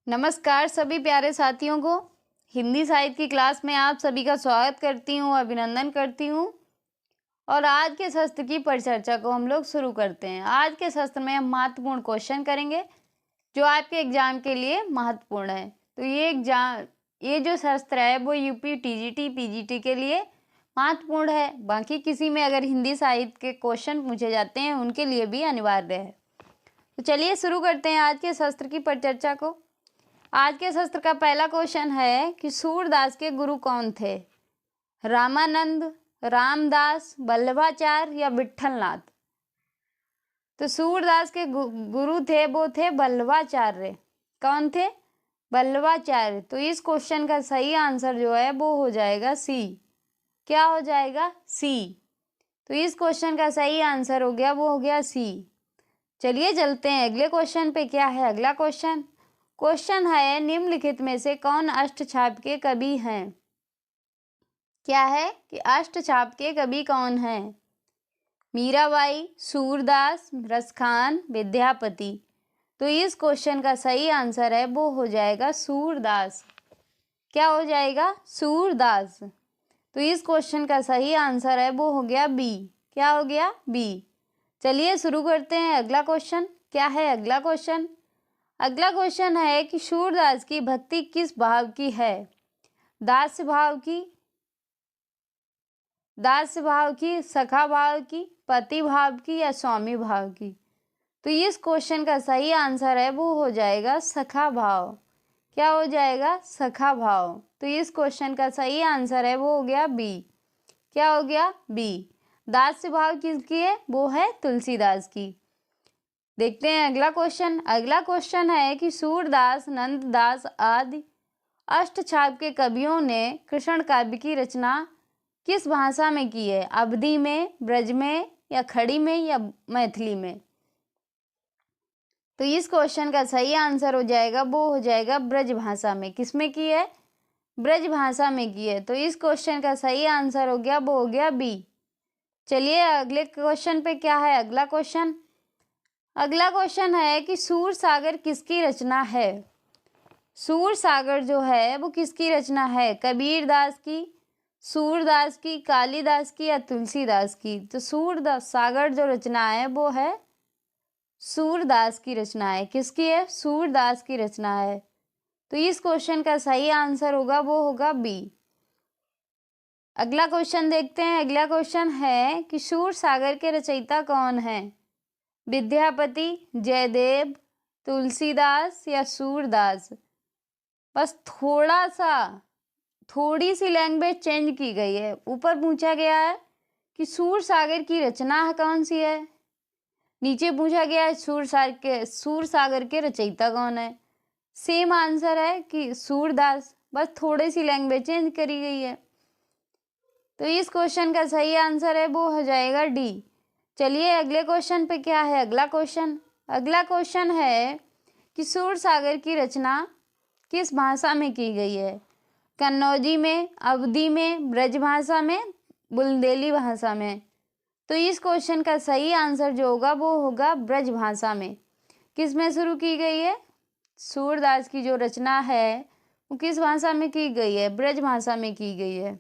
नमस्कार सभी प्यारे साथियों को। हिंदी साहित्य की क्लास में आप सभी का स्वागत करती हूँ, अभिनंदन करती हूँ। और आज के शस्त्र की परिचर्चा को हम लोग शुरू करते हैं। आज के शस्त्र में हम महत्वपूर्ण क्वेश्चन करेंगे जो आपके एग्जाम के लिए महत्वपूर्ण है। तो ये जो शस्त्र है वो यूपी, टीजीटी, पीजीटी के लिए महत्वपूर्ण है। बाकी किसी में अगर हिंदी साहित्य के क्वेश्चन पूछे जाते हैं उनके लिए भी अनिवार्य है। तो चलिए शुरू करते हैं आज के शस्त्र की परिचर्चा को। आज के शस्त्र का पहला क्वेश्चन है कि सूरदास के गुरु कौन थे? रामानंद, रामदास, वल्लभाचार्य या विट्ठलनाथ? तो सूरदास के गुरु थे वो थे वल्लभाचार्य। कौन थे? वल्लभाचार्य। तो इस क्वेश्चन का सही आंसर जो है वो हो जाएगा सी। क्या हो जाएगा? सी। तो इस क्वेश्चन का सही आंसर हो गया, वो हो गया सी। चलिए चलते हैं अगले क्वेश्चन पे। क्या है अगला क्वेश्चन है निम्नलिखित में से कौन अष्टछाप के कवि हैं? क्या है कि अष्टछाप के कवि कौन हैं? मीराबाई, सूरदास, रसखान, विद्यापति। तो इस क्वेश्चन का सही आंसर है वो हो जाएगा सूरदास। क्या हो जाएगा? सूरदास। तो इस क्वेश्चन का सही आंसर है वो हो गया बी। क्या हो गया? बी। चलिए शुरू करते हैं अगला क्वेश्चन। क्या है अगला क्वेश्चन? अगला क्वेश्चन है कि सूरदास की भक्ति किस भाव की है? दास्य भाव की, सखा भाव की, पति भाव की या स्वामी भाव की? तो इस क्वेश्चन का सही आंसर है वो हो जाएगा सखा भाव। क्या हो जाएगा? सखा भाव। तो इस क्वेश्चन का सही आंसर है वो हो गया बी। क्या हो गया? बी। दास्य भाव किसकी है? वो है तुलसीदास की। देखते हैं अगला क्वेश्चन। अगला क्वेश्चन है कि सूरदास, नंददास आदि अष्टछाप के कवियों ने कृष्ण काव्य की रचना किस भाषा में की है? अवधी में, ब्रज में या खड़ी में या मैथिली में? तो इस क्वेश्चन का सही आंसर हो जाएगा वो हो जाएगा ब्रज भाषा में। किस में की है? ब्रज भाषा में की है। तो इस क्वेश्चन का सही आंसर हो गया वो हो गया बी। चलिए अगले क्वेश्चन पे। क्या है अगला क्वेश्चन? अगला क्वेश्चन है कि सूर सागर किसकी रचना है? सूर सागर जो है वो किसकी रचना है? कबीरदास की, सूरदास की, कालिदास की या तुलसीदास की? तो सागर जो रचना है वो है सूरदास की रचना है। किसकी है? सूरदास की रचना है। तो इस क्वेश्चन का सही आंसर होगा वो होगा बी। अगला क्वेश्चन देखते हैं। अगला क्वेश्चन है कि सूर सागर के रचयिता कौन है? विद्यापति, जयदेव, तुलसीदास या सूरदास? बस थोड़ी सी लैंग्वेज चेंज की गई है। ऊपर पूछा गया है कि सूर सागर की रचना कौन सी है, नीचे पूछा गया है सूर सागर के रचयिता कौन है। सेम आंसर है कि सूरदास, बस थोड़ी सी लैंग्वेज चेंज करी गई है। तो इस क्वेश्चन का सही आंसर है वो हो जाएगा डी। चलिए अगले क्वेश्चन पे। क्या है अगला क्वेश्चन है कि सूर सागर की रचना किस भाषा में की गई है? कन्नौजी में, अवधी में, ब्रज भाषा में, बुंदेली भाषा में? तो इस क्वेश्चन का सही आंसर जो होगा वो होगा ब्रज भाषा में। किस में शुरू की गई है? सूरदास की जो रचना है वो किस भाषा में की गई है? ब्रज भाषा में की गई है।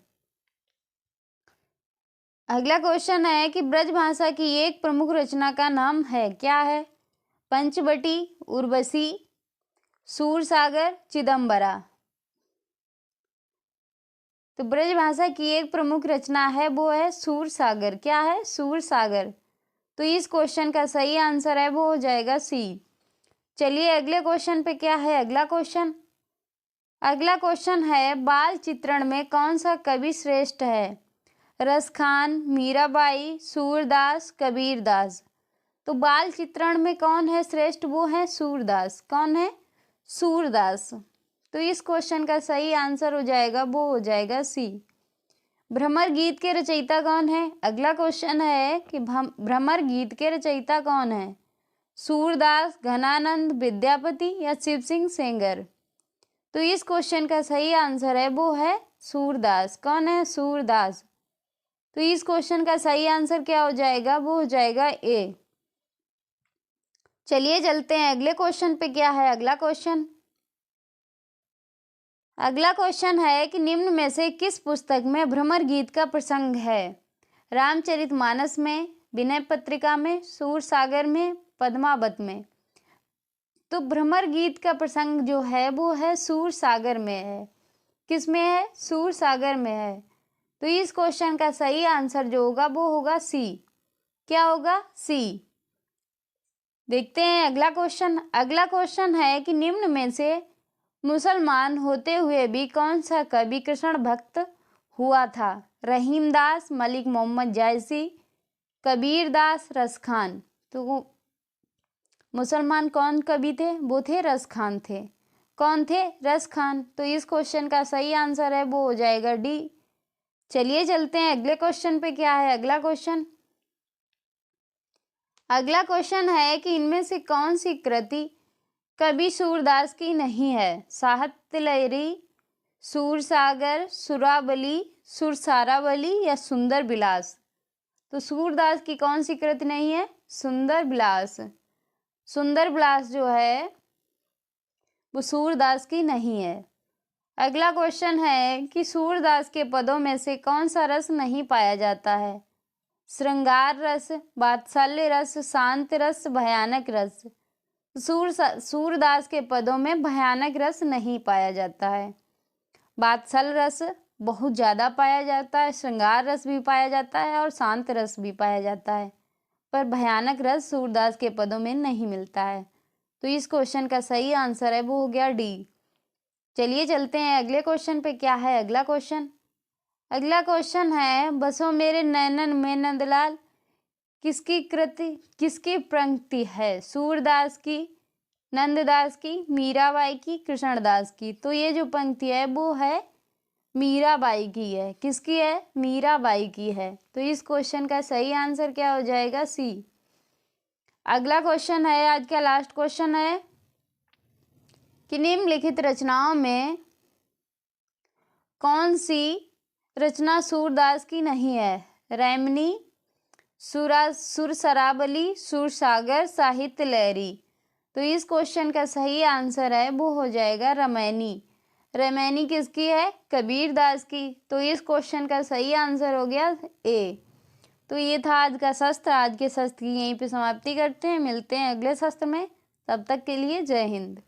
अगला क्वेश्चन है कि ब्रज भाषा की एक प्रमुख रचना का नाम है। क्या है? पंचवटी, उर्वशी, सूरसागर, चिदंबरा? तो ब्रज भाषा की एक प्रमुख रचना है वो है सूरसागर। क्या है? सूरसागर। तो इस क्वेश्चन का सही आंसर है वो हो जाएगा सी। चलिए अगले क्वेश्चन पे। क्या है अगला क्वेश्चन है बाल चित्रण में कौन सा कवि श्रेष्ठ है? रसखान, मीराबाई, सूरदास, कबीरदास? तो बाल चित्रण में कौन है श्रेष्ठ? वो है सूरदास। कौन है? सूरदास। तो इस क्वेश्चन का सही आंसर हो जाएगा वो हो जाएगा सी। भ्रमर गीत के रचयिता कौन है? अगला क्वेश्चन है कि भ्रमर गीत के रचयिता कौन है? सूरदास, घनानंद, विद्यापति या शिव सिंह सेंगर? तो इस क्वेश्चन का सही आंसर है वो है सूरदास। कौन है? सूरदास। तो इस क्वेश्चन का सही आंसर क्या हो जाएगा? वो हो जाएगा ए। चलिए चलते हैं अगले क्वेश्चन पे। क्या है अगला अगला क्वेश्चन है कि निम्न में से किस पुस्तक में भ्रमर गीत का प्रसंग है? रामचरितमानस में, विनय पत्रिका में, सूरसागर में, पद्मावत में। तो भ्रमर गीत का प्रसंग जो है वो है सूरसागर में है। किस में है? सूरसागर में है। तो इस क्वेश्चन का सही आंसर जो होगा वो होगा सी। क्या होगा? सी। देखते हैं अगला क्वेश्चन। अगला क्वेश्चन है कि निम्न में से मुसलमान होते हुए भी कौन सा कवि कृष्ण भक्त हुआ था? रहीमदास, मलिक मोहम्मद जायसी, कबीर दास, रस खान। तो मुसलमान कौन कवि थे? वो थे रस खान थे। कौन थे? रस खान। तो इस क्वेश्चन का सही आंसर है वो हो जाएगा डी। चलिए चलते हैं अगले क्वेश्चन पे। क्या है अगला क्वेश्चन? अगला क्वेश्चन है कि इनमें से कौन सी कृति कवि सूरदास की नहीं है? साहित्य लहरी, सूरसागर, सुरावली, सुरसारावली या सुंदर विलास। तो सूरदास की कौन सी कृति नहीं है? सुंदर विलास। सुंदर विलास जो है वो सूरदास की नहीं है। अगला क्वेश्चन है कि सूरदास के पदों में से कौन सा रस नहीं पाया जाता है? श्रृंगार रस, वात्सल्य रस, शांत रस, भयानक रस। सूरदास के पदों में भयानक रस नहीं पाया जाता है। वात्सल्य रस बहुत ज़्यादा पाया जाता है, श्रृंगार रस भी पाया जाता है और शांत रस भी पाया जाता है, पर भयानक रस सूरदास के पदों में नहीं मिलता है। तो इस क्वेश्चन का सही आंसर है वो हो गया डी। चलिए चलते हैं अगले क्वेश्चन पे। क्या है अगला क्वेश्चन? अगला क्वेश्चन है बसो मेरे नैनन में नंदलाल किसकी कृति, किसकी पंक्ति है? सूरदास की, नंददास की, मीराबाई की, कृष्णदास की। तो ये जो पंक्ति है वो है मीराबाई की है। किसकी है? मीराबाई की है। तो इस क्वेश्चन का सही आंसर क्या हो जाएगा? सी। अगला क्वेश्चन है, आज का लास्ट क्वेश्चन है कि निम्नलिखित रचनाओं में कौन सी रचना सूरदास की नहीं है? रैमनी, सुरसरावली, सूरसागर, साहित्य लहरी। तो इस क्वेश्चन का सही आंसर है वो हो जाएगा रमैनी। रमैनी किसकी है? कबीर दास की। तो इस क्वेश्चन का सही आंसर हो गया ए। तो ये था आज का शस्त्र। आज के शस्त्र की यहीं पे समाप्ति करते हैं। मिलते हैं अगले शस्त्र में। तब तक के लिए जय हिंद।